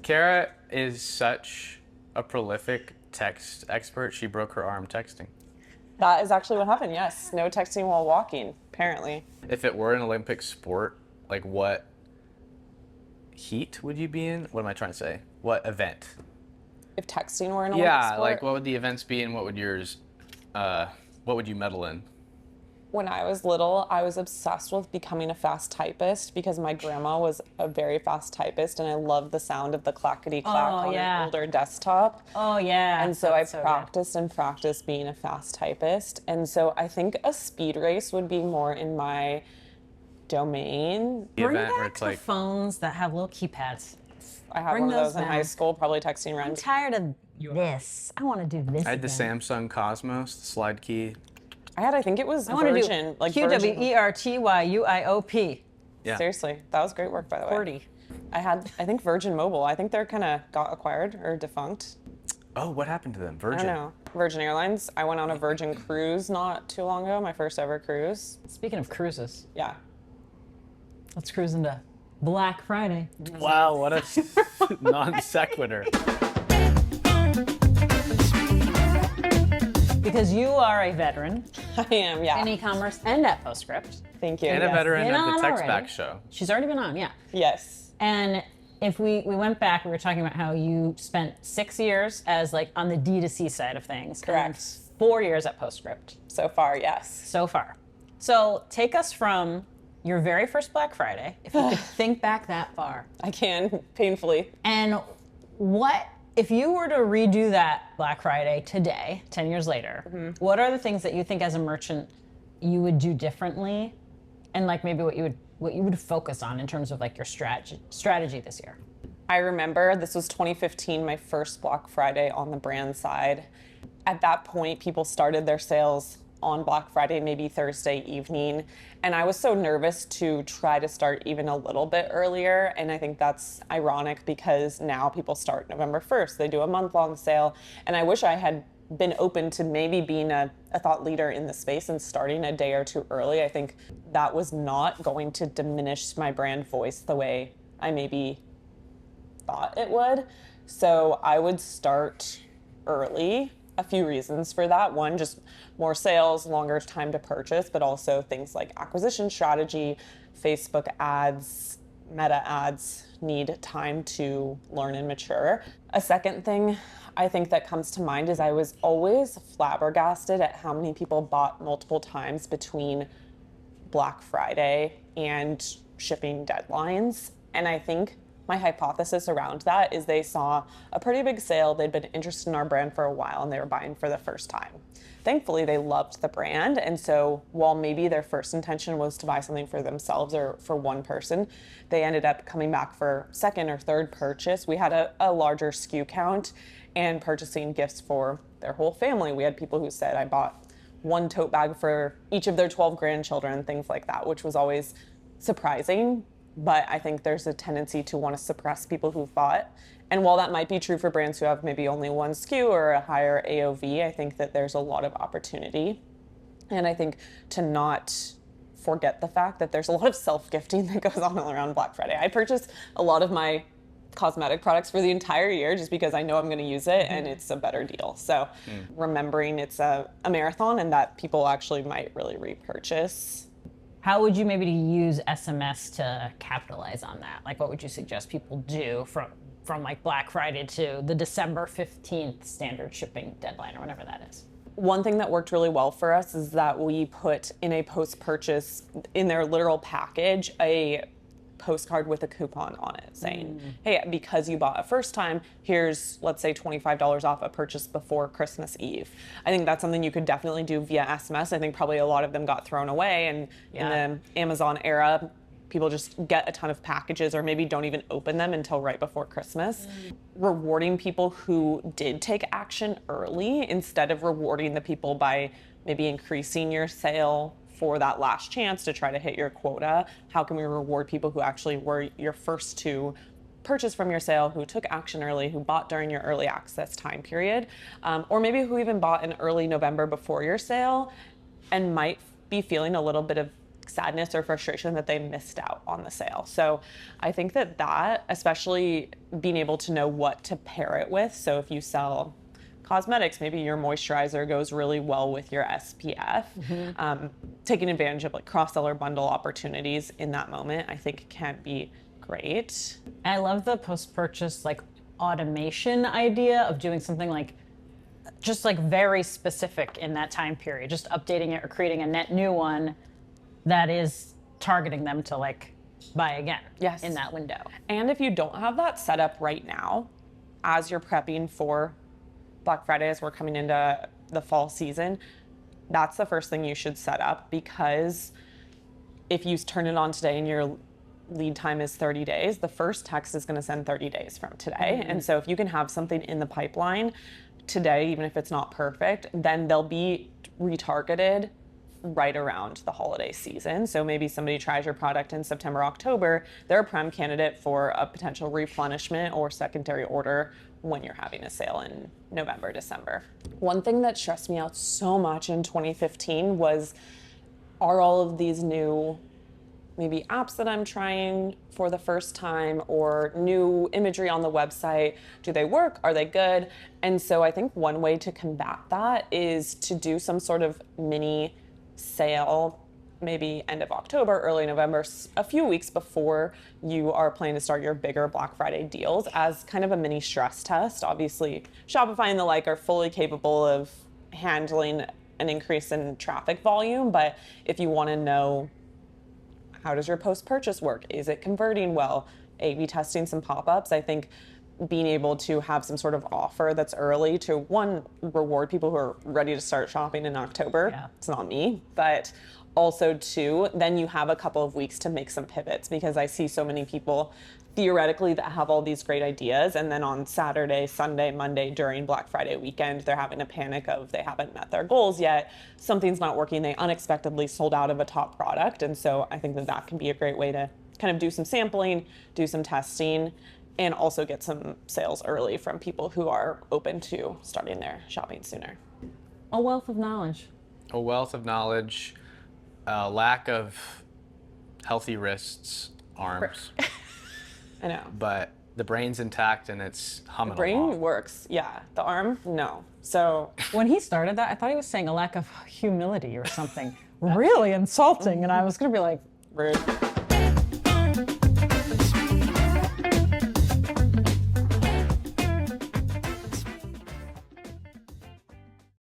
Kara is such a prolific text expert. She broke her arm texting. That is actually what happened, yes. No texting while walking, apparently. If it were an Olympic sport, like what heat would you be in? What am I trying to say? What event? If texting were an Olympic sport? Yeah, like what would the events be and what would yours, what would you medal in? When I was little, I was obsessed with becoming a fast typist because my grandma was a very fast typist and I loved the sound of the clackety-clack on an older desktop. Oh, yeah. And so I practiced and practiced being a fast typist. And so I think a speed race would be more in my domain. The Bring event where back it's the like phones that have little keypads. I had Bring one of those those in back. high school, probably texting around. I'm tired of this. I want to do this I had the again. Samsung Cosmos, the slide key. I think it was I want to Virgin. do Like Virgin. QWERTYUIOP. Yeah. Seriously, that was great work, by the way. 40. I think Virgin Mobile. I think they're kind of got acquired or defunct. Oh, what happened to them? I Virgin. don't know. Virgin Airlines. I went on a Virgin cruise not too long ago, my first ever cruise. Speaking of cruises, Yeah. let's cruise into Black Friday. Wow, what a non sequitur. Because you are a veteran I am, yeah. in e-commerce and at Postscript. Thank you. And a Yes. veteran Been of on the Text already. Back show. She's already been on, yeah. Yes. And if we went back, we were talking about how you spent 6 years as like on the D2C side of things. Correct. And 4 years at Postscript So far, yes. so far. So take us from your very first Black Friday, if you could think back that far. I can, painfully. And what, if you were to redo that Black Friday today, 10 years later, what are the things that you think as a merchant you would do differently? And like maybe what you would focus on in terms of like your strategy this year? I remember this was 2015, my first Black Friday on the brand side. At that point, people started their sales on Black Friday, maybe Thursday evening. And I was so nervous to try to start even a little bit earlier. And I think that's ironic because now people start November 1st. They do a month-long sale. And I wish I had been open to maybe being a thought leader in the space and starting a day or two early. I think that was not going to diminish my brand voice the way I maybe thought it would. So I would start early. A few reasons for that. One, just more sales, longer time to purchase, but also things like acquisition strategy, Facebook ads, meta ads need time to learn and mature. A second thing I think that comes to mind is I was always flabbergasted at how many people bought multiple times between Black Friday and shipping deadlines. And I think my hypothesis around that is they saw a pretty big sale, they'd been interested in our brand for a while, and they were buying for the first time. Thankfully, they loved the brand, and so while maybe their first intention was to buy something for themselves or for one person, they ended up coming back for second or third purchase. We had a larger SKU count and purchasing gifts for their whole family. We had people who said, I bought one tote bag for each of their 12 grandchildren, things like that, which was always surprising. But I think there's a tendency to want to suppress people who've bought. And while that might be true for brands who have maybe only one SKU or a higher AOV, I think that there's a lot of opportunity. And I think to not forget the fact that there's a lot of self-gifting that goes on around Black Friday. I purchase a lot of my cosmetic products for the entire year just because I know I'm going to use it and it's a better deal. So remembering it's a marathon and that people actually might really repurchase. How would you maybe use SMS to capitalize on that? Like what would you suggest people do from like Black Friday to the December 15th standard shipping deadline or whatever that is? One thing that worked really well for us is that we put in a post-purchase, in their literal package, a postcard with a coupon on it saying, hey, because you bought a first time, here's, let's say, $25 off a purchase before Christmas Eve. I think that's something you could definitely do via SMS. I think probably a lot of them got thrown away, and in the Amazon era, people just get a ton of packages or maybe don't even open them until right before Christmas. Rewarding people who did take action early instead of rewarding the people by maybe increasing your sale for that last chance to try to hit your quota. How can we reward people who actually were your first to purchase from your sale, who took action early, who bought during your early access time period, or maybe who even bought in early November before your sale and might be feeling a little bit of sadness or frustration that they missed out on the sale. So I think that, especially being able to know what to pair it with. So if you sell cosmetics, maybe your moisturizer goes really well with your SPF. Taking advantage of like cross-seller bundle opportunities in that moment, I think can be great. I love the post-purchase like automation idea of doing something like just like very specific in that time period, just updating it or creating a net new one that is targeting them to like buy again in that window. And if you don't have that set up right now, as you're prepping for Black Friday, as we're coming into the fall season, that's the first thing you should set up, because if you turn it on today and your lead time is 30 days, the first text is going to send 30 days from today. And so if you can have something in the pipeline today, even if it's not perfect, then they'll be retargeted right around the holiday season. So maybe somebody tries your product in September, October, they're a prime candidate for a potential replenishment or secondary order when you're having a sale in November, December. One thing that stressed me out so much in 2015 was, are all of these new maybe apps that I'm trying for the first time or new imagery on the website, do they work? Are they good? And so I think one way to combat that is to do some sort of mini sale, maybe end of October, early November, a few weeks before you are planning to start your bigger Black Friday deals, as kind of a mini stress test. Obviously, Shopify and the like are fully capable of handling an increase in traffic volume, but if you want to know, how does your post-purchase work? Is it converting well? A/B testing some pop-ups. I think being able to have some sort of offer that's early to, one, reward people who are ready to start shopping in October. Yeah. It's not me, but also two, then you have a couple of weeks to make some pivots, because I see so many people theoretically that have all these great ideas, and then on Saturday, Sunday, Monday during Black Friday weekend, they're having a panic of they haven't met their goals yet, something's not working, they unexpectedly sold out of a top product. And so I think that can be a great way to kind of do some sampling, do some testing, and also get some sales early from people who are open to starting their shopping sooner. A wealth of knowledge. A wealth of knowledge, lack of healthy wrists, arms, I know. but the brain's intact and it's humming The brain along. works, yeah. The arm, no. So When he started that, I thought he was saying a lack of humility or something really insulting, and I was gonna be like, rude.